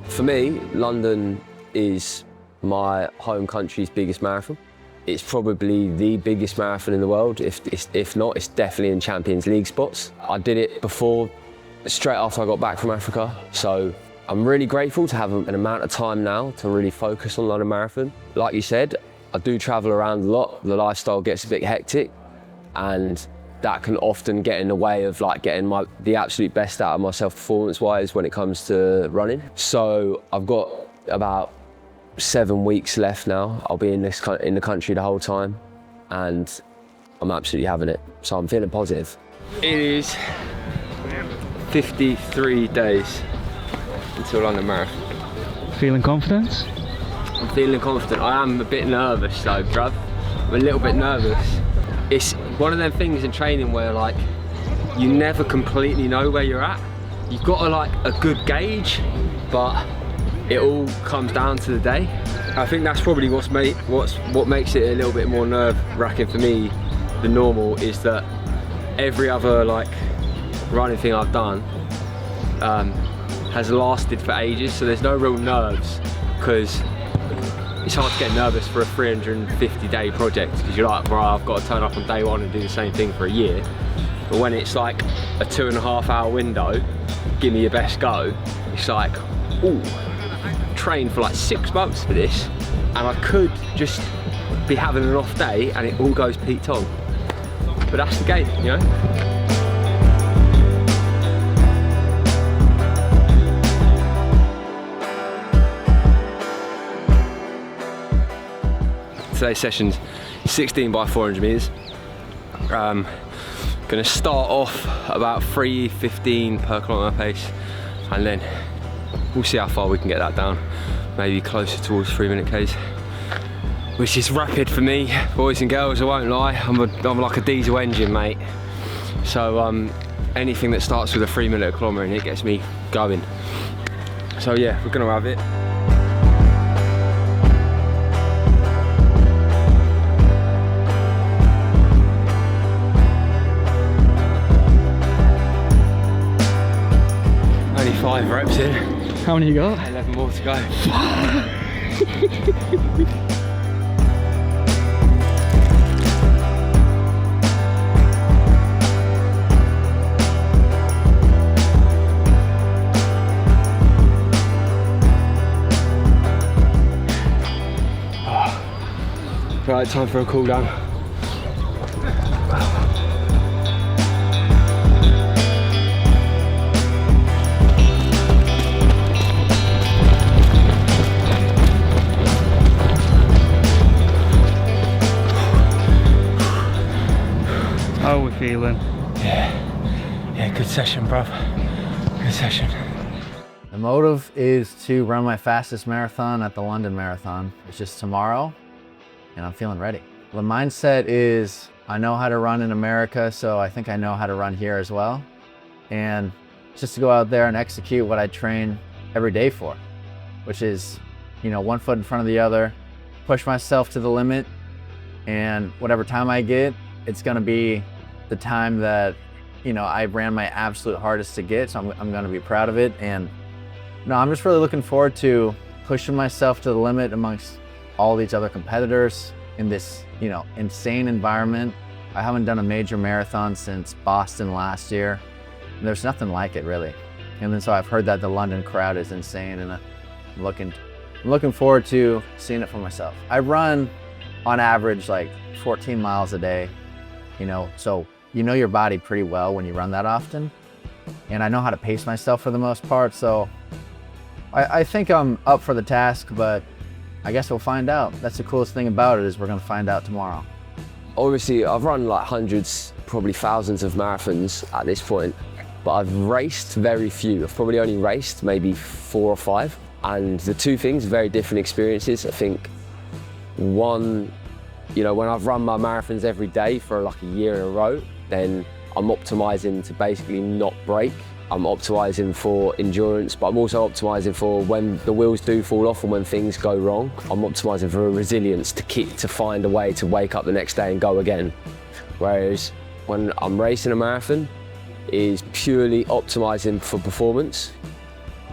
For me, London is my home country's biggest marathon. It's probably the biggest marathon in the world. If not, it's definitely in Champions League spots. I did it before, straight after I got back from Africa. So I'm really grateful to have an amount of time now to really focus on London Marathon. Like you said, I do travel around a lot. The lifestyle gets a bit hectic, and that can often get in the way of like getting the absolute best out of myself performance-wise when it comes to running. So I've got about 7 weeks left now. I'll be in the country the whole time, and I'm absolutely having it. So I'm feeling positive. It is 53 days until London Marathon. Feeling confident? I'm feeling confident. I am a bit nervous though, bruv. I'm a little bit nervous. It's one of them things in training where like you never completely know where you're at. You've got a good gauge, but it all comes down to the day. I think that's probably what makes it a little bit more nerve-wracking for me than normal, is that every other running thing I've done has lasted for ages, so there's no real nerves, because it's hard to get nervous for a 350-day project, because you're like, bro, I've got to turn up on day one and do the same thing for a year. But when it's like a 2.5-hour window, give me your best go, it's like, ooh, trained for like 6 months for this, and I could just be having an off day and it all goes Pete Tong. But that's the game, you know? Today's session's 16 by 400 meters. Gonna start off about 3:15 per kilometer pace, and then we'll see how far we can get that down. Maybe closer towards 3-minute Ks, which is rapid for me, boys and girls. I won't lie. I'm like a diesel engine, mate. So anything that starts with a 3-minute kilometer in it gets me going. So yeah, we're gonna have it. Only 5 reps in. How many you got? 11 more to go. Right, time for a cool down. How are we feeling? Yeah, good session, bruv. Good session. The motive is to run my fastest marathon at the London Marathon, which is tomorrow, and I'm feeling ready. The mindset is, I know how to run in America, so I think I know how to run here as well. And just to go out there and execute what I train every day for, which is, one foot in front of the other, push myself to the limit, and whatever time I get, it's gonna be the time that, I ran my absolute hardest to get, so I'm gonna be proud of it. And I'm just really looking forward to pushing myself to the limit amongst all these other competitors in this, insane environment. I haven't done a major marathon since Boston last year, and there's nothing like it really. And then so I've heard that the London crowd is insane, and I'm looking forward to seeing it for myself. I run on average like 14 miles a day, so you know your body pretty well when you run that often. And I know how to pace myself for the most part, so I think I'm up for the task, but I guess we'll find out. That's the coolest thing about it, is we're gonna find out tomorrow. Obviously, I've run like hundreds, probably thousands of marathons at this point, but I've raced very few. I've probably only raced maybe 4 or 5. And the two things, very different experiences. I think one, when I've run my marathons every day for like a year in a row, then I'm optimizing to basically not break. I'm optimizing for endurance, but I'm also optimizing for when the wheels do fall off and when things go wrong. I'm optimizing for resilience to find a way to wake up the next day and go again. Whereas when I'm racing a marathon, it is purely optimizing for performance.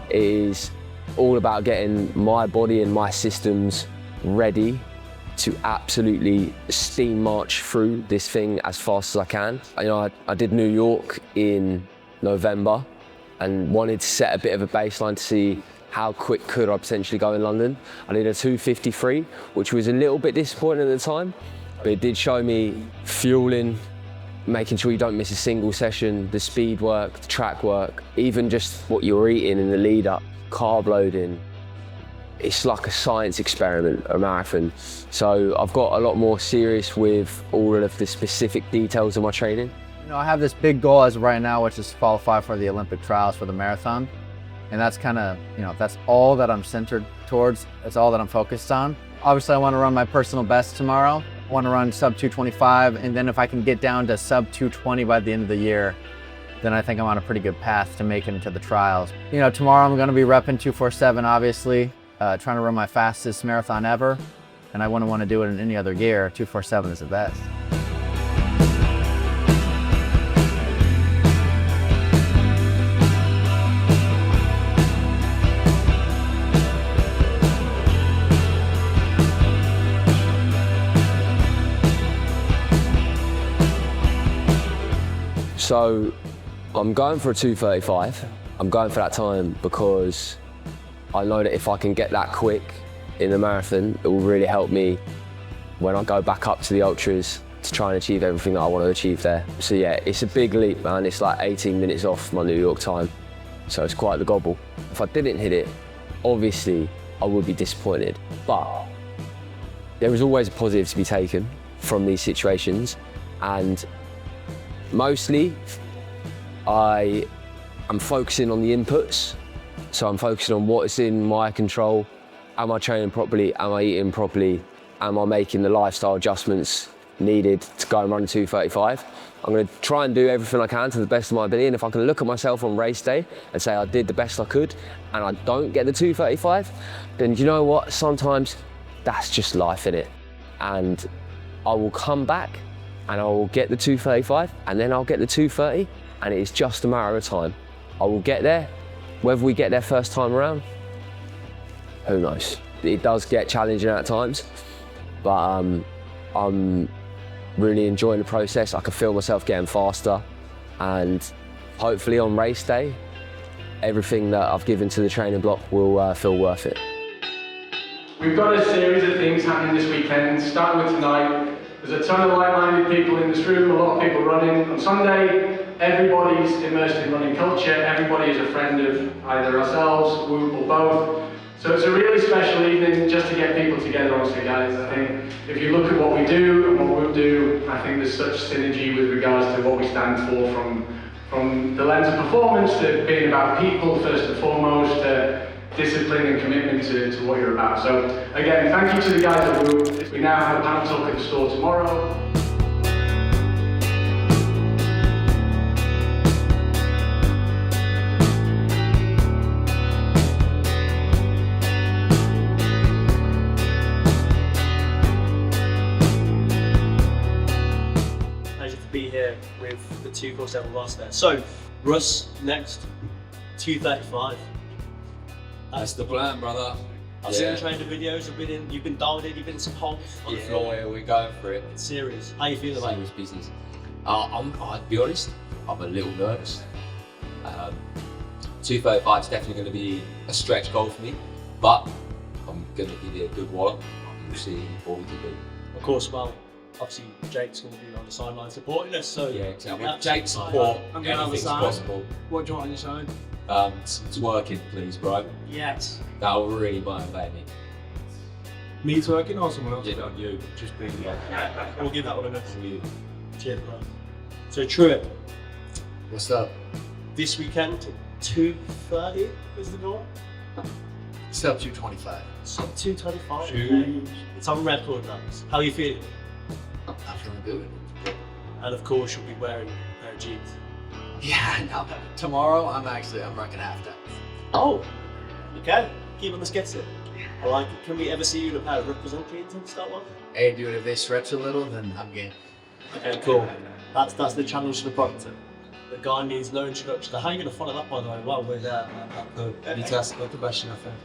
It is all about getting my body and my systems ready to absolutely steam march through this thing as fast as I can. You know, I did New York in November and wanted to set a bit of a baseline to see how quick could I potentially go in London. I did a 2:53, which was a little bit disappointing at the time, but it did show me fueling, making sure you don't miss a single session, the speed work, the track work, even just what you're eating in the lead up, carb loading. It's like a science experiment, a marathon. So I've got a lot more serious with all of the specific details of my training. You know, I have this big goal as of right now, which is to qualify for the Olympic trials for the marathon. And that's kind of, you know, that's all that I'm centered towards. It's all that I'm focused on. Obviously, I want to run my personal best tomorrow. I want to run sub 225. And then if I can get down to sub 220 by the end of the year, then I think I'm on a pretty good path to make it into the trials. You know, tomorrow I'm going to be repping 247, obviously. Trying to run my fastest marathon ever, and I wouldn't want to do it in any other gear. 247 is the best. So I'm going for a 2:35. I'm going for that time because I know that if I can get that quick in the marathon, it will really help me when I go back up to the ultras to try and achieve everything that I want to achieve there. So yeah, it's a big leap, man. It's like 18 minutes off my New York time. So it's quite the gobble. If I didn't hit it, obviously I would be disappointed. But there is always a positive to be taken from these situations. And mostly I am focusing on the inputs. So I'm focusing on what is in my control. Am I training properly? Am I eating properly? Am I making the lifestyle adjustments needed to go and run a 2:35? I'm going to try and do everything I can to the best of my ability. And if I can look at myself on race day and say I did the best I could and I don't get the 2:35, then you know what? Sometimes that's just life, innit? And I will come back and I will get the 2:35 and then I'll get the 2:30, and it is just a matter of time. I will get there. Whether we get there first time around, who knows? It does get challenging at times, but I'm really enjoying the process. I can feel myself getting faster, and hopefully on race day, everything that I've given to the training block will feel worth it. We've got a series of things happening this weekend, starting with tonight. There's a ton of like-minded people in this room, a lot of people running. On Sunday, everybody's immersed in running culture. Everybody is a friend of either ourselves, Whoop, or both. So it's a really special evening just to get people together, honestly, guys. I think if you look at what we do and what we'll do, I think there's such synergy with regards to what we stand for, from the lens of performance to being about people first and foremost, to discipline and commitment to what you're about. So again, thank you to the guys at Whoop. We now have a panel talk at the store tomorrow. Pleasure to be here with the 247 Russ there. So, Russ, next, 235. That's the plan, brother. I've seen the training videos, you've been dialed in, you've been in some holes on the floor. Yeah, we're going for it. It's serious. How you feeling about Serious business. I'll be honest, I'm a little nervous. 235 is definitely going to be a stretch goal for me, but I'm going to give it a good wallop. We'll see what we can do. Of course, well, obviously Jake's going to be on the sideline supporting us, so Yeah, exactly. With Jake's support, I'm going on the anything's side. possible. What do you want on your side? It's working, please, bro. Yes. That will really motivate me. Me twerking or someone else? Yeah, not you. Just being We'll give that one a go. You. Cheers, bro. So, Truett, What's up? this weekend, 2:30 is the goal? Sub 225. So 2:25. Shoot. It's on record now. How are you feeling? I'm feeling good. And of course, you'll be wearing a pair of jeans. Yeah, no. Tomorrow, I'm rocking half that. Oh, okay. Keep on the sketch it. I like it. Can we ever see you in a pair of represent jeans and start one? Hey, dude, if they stretch a little, then I'm game. Okay, cool. That's the challenge to the product. The guy needs no introduction. How are you going to follow that, by the way? Well, with You need to ask another question, I think.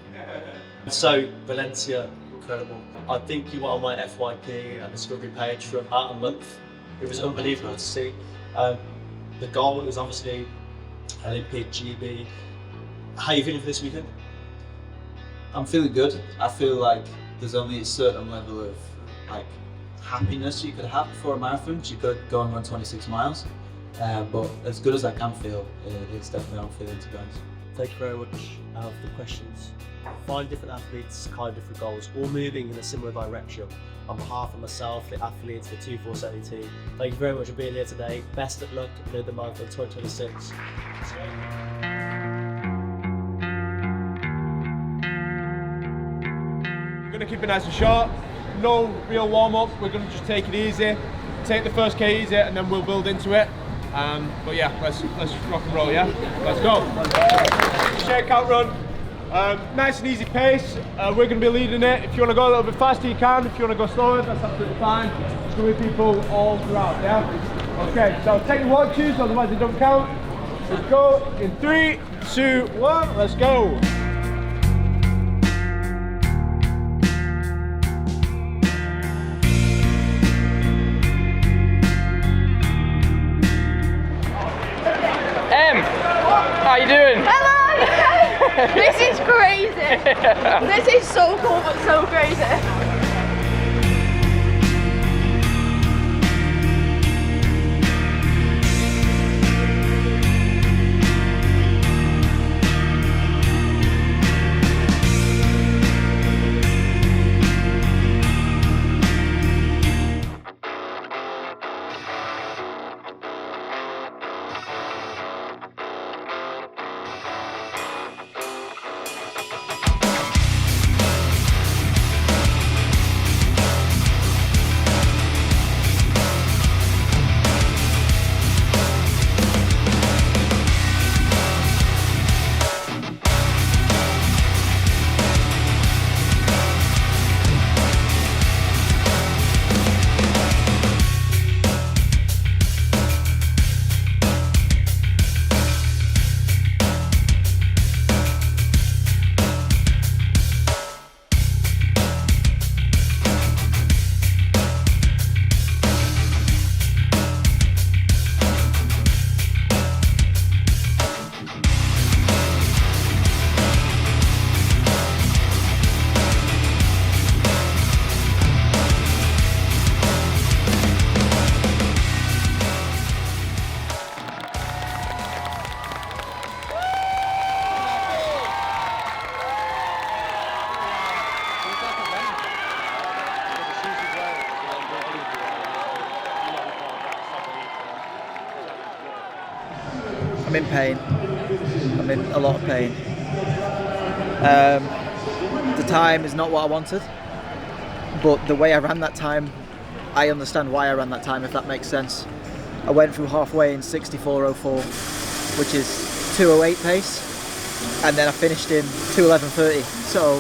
so Valencia, incredible. I think you were on my FYP and Discovery page for about a month. It was unbelievable to see. The goal was obviously Olympic, GB. How are you feeling for this weekend? I'm feeling good. I feel like there's only a certain level of like happiness you could have before a marathon. You could go and run 26 miles. But as good as I can feel, it's definitely how I'm feeling, to be honest. Thank you very much for the questions. 5 different athletes, kind of different goals, all moving in a similar direction. On behalf of myself, the athletes, the 247 team, thank you very much for being here today. Best of luck at the marathon 2026. We're going to keep it nice and short. No real warm up. We're going to just take it easy. Take the first K easy, and then we'll build into it. But yeah, let's rock and roll. Yeah, let's go. Shakeout run. Nice and easy pace. We're going to be leading it. If you want to go a little bit faster, you can. If you want to go slower, that's absolutely fine. There's going to be people all throughout. Yeah. Okay. So take your watch cues, otherwise they don't count. Let's go in 3, 2, 1. Let's go. How you doing? Hello! This is crazy! This is so cool but so crazy. I'm in pain. I'm in a lot of pain. The time is not what I wanted, but the way I ran that time, I understand why I ran that time, if that makes sense. I went through halfway in 64.04, which is 2:08 pace, and then I finished in 2:11.30. So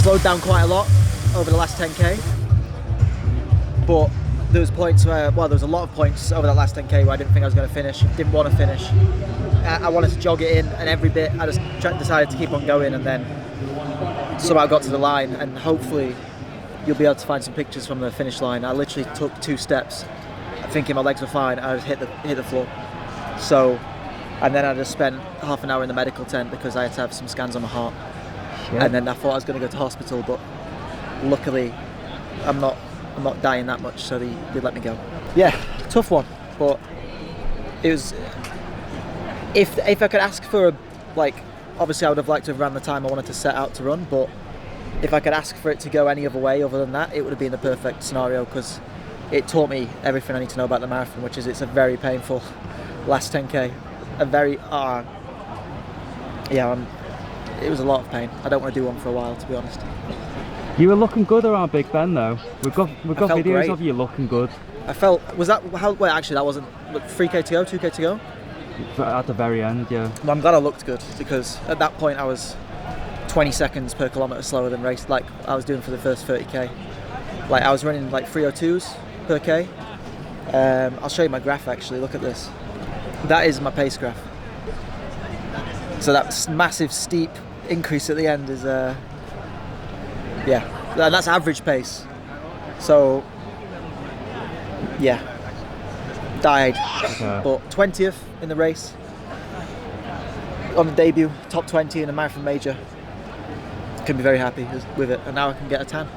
slowed down quite a lot over the last 10k. But there was points where, well, there was a lot of points over that last 10k where I didn't think I was going to finish, didn't want to finish. I wanted to jog it in, and every bit I just decided to keep on going, and then somehow got to the line, and hopefully you'll be able to find some pictures from the finish line. I literally took 2 steps thinking my legs were fine, I just hit the floor. So, and then I just spent half an hour in the medical tent because I had to have some scans on my heart. Yeah. And then I thought I was going to go to hospital, but luckily I'm not dying that much, so they let me go. Yeah, tough one, but it was, if I could ask for obviously I would have liked to have ran the time I wanted to set out to run, but if I could ask for it to go any other way other than that, it would have been the perfect scenario, because it taught me everything I need to know about the marathon, which is it's a very painful last 10k. It was a lot of pain. I don't want to do one for a while, to be honest. You were looking good around Big Ben though. We've got videos great. of you looking good. I felt, was that how? Well, actually, that wasn't 3k to go, 2k to go. At the very end, yeah. Well, I'm glad I looked good, because at that point I was 20 seconds per kilometre slower than race, like I was doing for the first 30k. Like I was running like 302s per k. I'll show you my graph actually. Look at this. That is my pace graph. So that massive steep increase at the end is, yeah, that's average pace. So, yeah, died, but 20th in the race. On the debut, top 20 in a marathon major. Can be very happy with it, and now I can get a tan.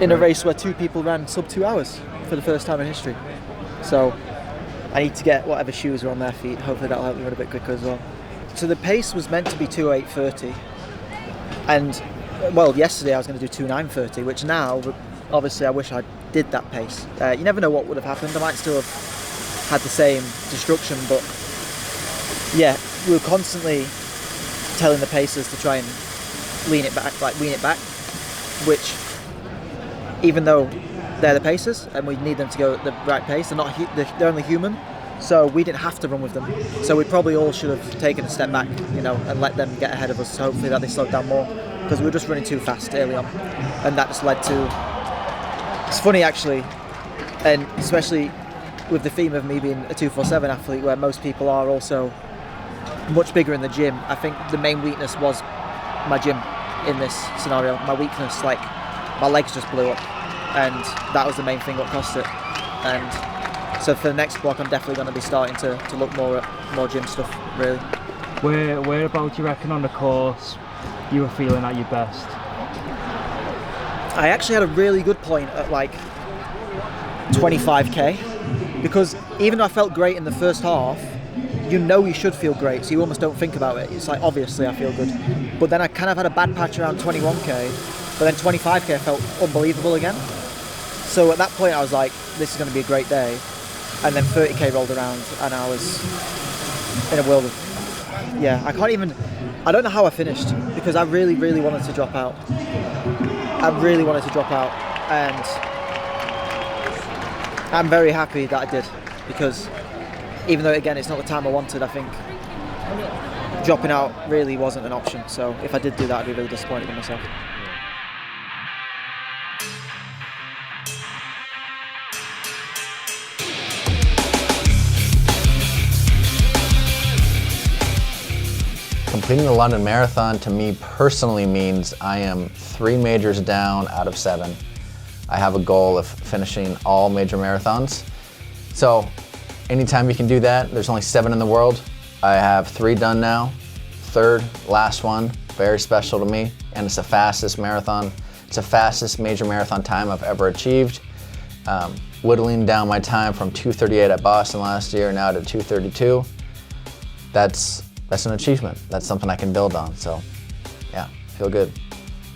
In a race where 2 people ran sub 2 hours for the first time in history. So, I need to get whatever shoes are on their feet. Hopefully that'll help me run a bit quicker as well. So the pace was meant to be 2:08:30, and well, yesterday I was going to do 2:09:30, which now, obviously, I wish I did that pace. You never know what would have happened. I might still have had the same destruction, but yeah, we were constantly telling the pacers to try and wean it back, which, even though they're the pacers and we need them to go at the right pace, they're only human. So we didn't have to run with them. So we probably all should have taken a step back, you know, and let them get ahead of us. So hopefully that they slowed down more, because we were just running too fast early on, and that just led to. It's funny actually, and especially with the theme of me being a 247 athlete, where most people are also much bigger in the gym. I think the main weakness was my gym in this scenario. My weakness, like my legs just blew up, and that was the main thing what cost it. And so for the next block, I'm definitely going to be starting to look more at more gym stuff, really. Whereabouts do you reckon on the course you were feeling at your best? I actually had a really good point at like 25k, because even though I felt great in the first half, you know you should feel great, so you almost don't think about it. It's like, obviously I feel good. But then I kind of had a bad patch around 21k, but then 25k I felt unbelievable again. So at that point I was like, this is going to be a great day. And then 30k rolled around and I was in a world of, yeah, I don't know how I finished, because I really, really wanted to drop out. And I'm very happy that I did, because even though, again, it's not the time I wanted, I think dropping out really wasn't an option. So if I did do that, I'd be really disappointed in myself. Completing the London Marathon to me personally means I am 3 majors down out of 7. I have a goal of finishing all major marathons. So anytime you can do that, there's only 7 in the world. I have 3 done now. 3rd, last one, very special to me. And it's the fastest marathon. It's the fastest major marathon time I've ever achieved. Whittling down my time from 2:38 at Boston last year now to 2:32. That's an achievement. That's something I can build on. So yeah, feel good.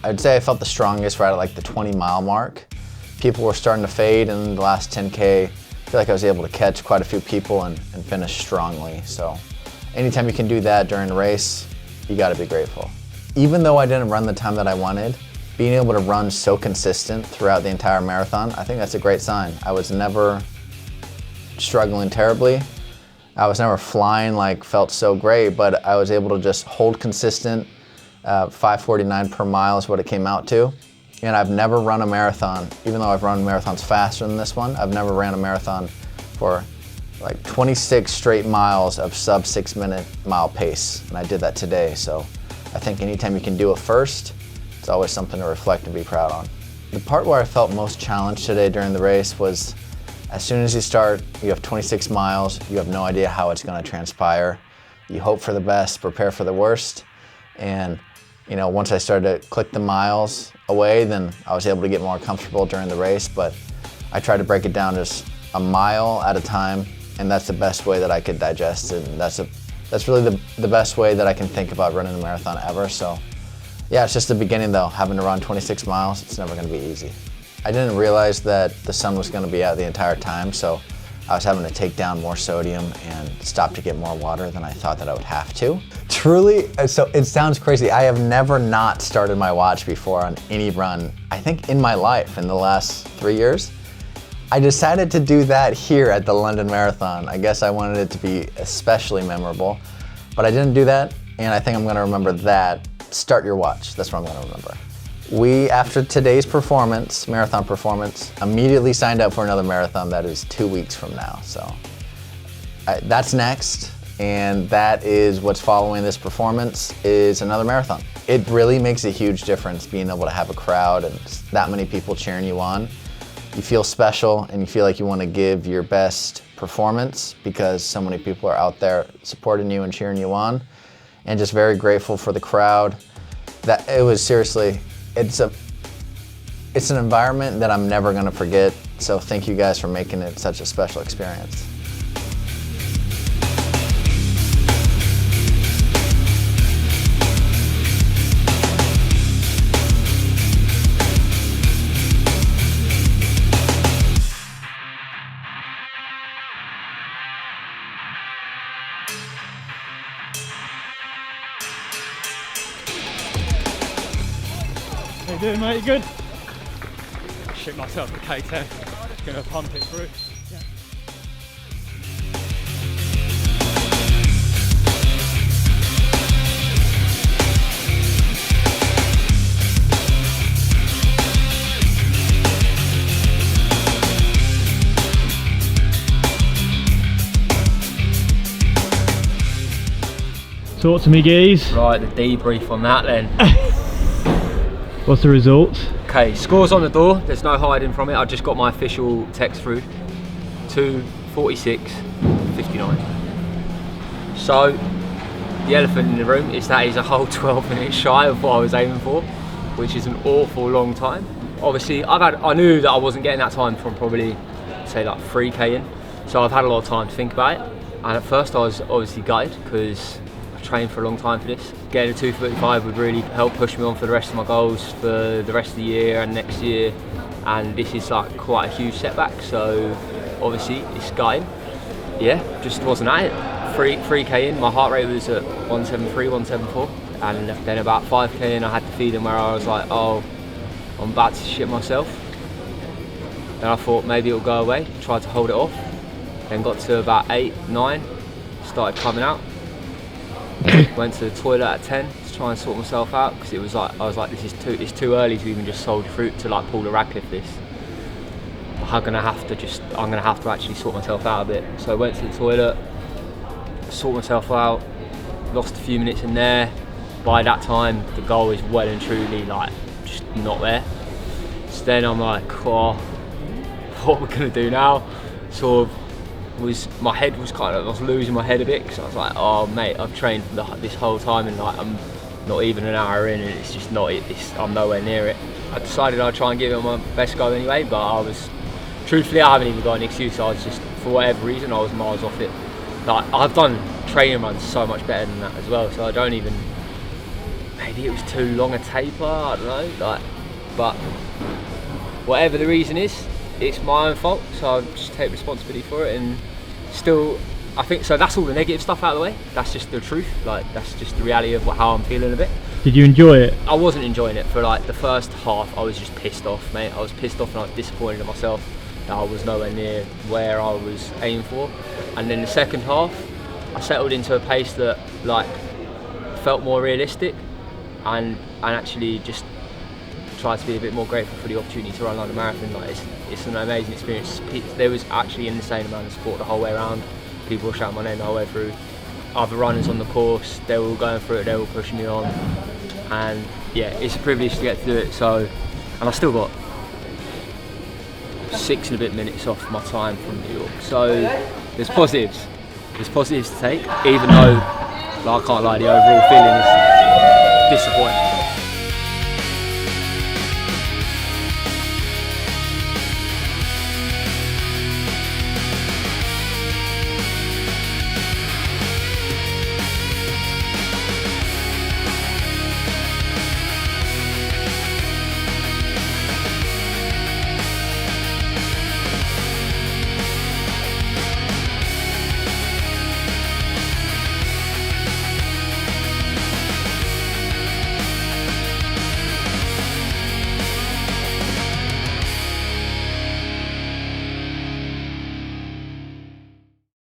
I'd say I felt the strongest right at like the 20-mile mark. People were starting to fade, and in the last 10K, I feel like I was able to catch quite a few people and finish strongly. So anytime you can do that during a race, you gotta be grateful. Even though I didn't run the time that I wanted, being able to run so consistent throughout the entire marathon, I think that's a great sign. I was never struggling terribly. I was never flying, like felt so great, but I was able to just hold consistent. 5:49 per mile is what it came out to. And I've never run a marathon, even though I've run marathons faster than this one, I've never ran a marathon for like 26 straight miles of sub 6-minute mile pace. And I did that today. So I think anytime you can do it first, it's always something to reflect and be proud on. The part where I felt most challenged today during the race was, as soon as you start, you have 26 miles, you have no idea how it's gonna transpire. You hope for the best, prepare for the worst. And you know, once I started to click the miles away, then I was able to get more comfortable during the race, but I tried to break it down just a mile at a time, and that's the best way that I could digest it. And that's really the best way that I can think about running a marathon ever. So yeah, it's just the beginning though. Having to run 26 miles, it's never gonna be easy. I didn't realize that the sun was gonna be out the entire time, so I was having to take down more sodium and stop to get more water than I thought that I would have to. Truly, so it sounds crazy. I have never not started my watch before on any run, I think in my life, in the last 3 years. I decided to do that here at the London Marathon. I guess I wanted it to be especially memorable, but I didn't do that, and I think I'm gonna remember that. Start your watch, that's what I'm gonna remember. We, after today's performance, marathon performance, immediately signed up for another marathon that is 2 weeks from now. So That's next, and that is what's following this performance is another marathon. It really makes a huge difference being able to have a crowd and that many people cheering you on. You feel special and you feel like you want to give your best performance because so many people are out there supporting you and cheering you on. And just very grateful for the crowd. That it was seriously, it's an environment that I'm never going to forget. So thank you guys for making it such a special experience. How you doing, mate? You good? I shit myself with K10. Just gonna pump it through. Yeah. Talk to me, geez. Right, the debrief on that then. What's the results? Okay, scores on the door, there's no hiding from it. I just got my official text through, 2:46:59. So, the elephant in the room is that he's a whole 12 minutes shy of what I was aiming for, which is an awful long time. Obviously, I knew that I wasn't getting that time from probably, say like 3K in, so I've had a lot of time to think about it. And at first I was obviously gutted because I trained for a long time for this. Getting a 2:35 would really help push me on for the rest of my goals for the rest of the year and next year. And this is like quite a huge setback, so obviously it's gutting. Yeah, just wasn't at it. 3K in, my heart rate was at 173, 174. And then about 5K in, I had the feeling where I was like, oh, I'm about to shit myself. Then I thought maybe it'll go away, tried to hold it off. Then got to about 8, 9, started coming out. Went to the toilet at 10 to try and sort myself out because it was like I was like, it's too early to even just soldier through to like pull the Radcliffe this. I'm gonna have to actually sort myself out a bit. So I went to the toilet, sort myself out, lost a few minutes in there. By that time, the goal is well and truly like just not there. So then I'm like, oh, what are we gonna do now? Sort of. My head was I was losing my head a bit because I was like, oh mate, I've trained for this whole time and like I'm not even an hour in and it's just not I'm nowhere near it. I decided I'd try and give it my best go anyway, but truthfully I haven't even got an excuse. I was just, for whatever reason, I was miles off it. Like I've done training runs so much better than that as well, so I don't even, maybe it was too long a taper, I don't know, like, but whatever the reason is, it's my own fault, so I'll just take responsibility for it. And still, I think, so that's all the negative stuff out of the way. That's just the truth, like that's just the reality of how I'm feeling a bit. Did you enjoy it? I wasn't enjoying it for like the first half. I was just pissed off, mate. I was pissed off and I was disappointed in myself that I was nowhere near where I was aiming for. And then the second half, I settled into a pace that like felt more realistic and actually just tried to be a bit more grateful for the opportunity to run London Marathon. Like it's an amazing experience. There was actually an insane amount of support the whole way around. People were shouting my name the whole way through. Other runners on the course, they were all going through it, they were all pushing me on. And yeah, it's a privilege to get to do it. So, and I still got 6 and a bit minutes off my time from New York. So there's positives. There's positives to take, even though, like, I can't lie, the overall feeling is disappointing.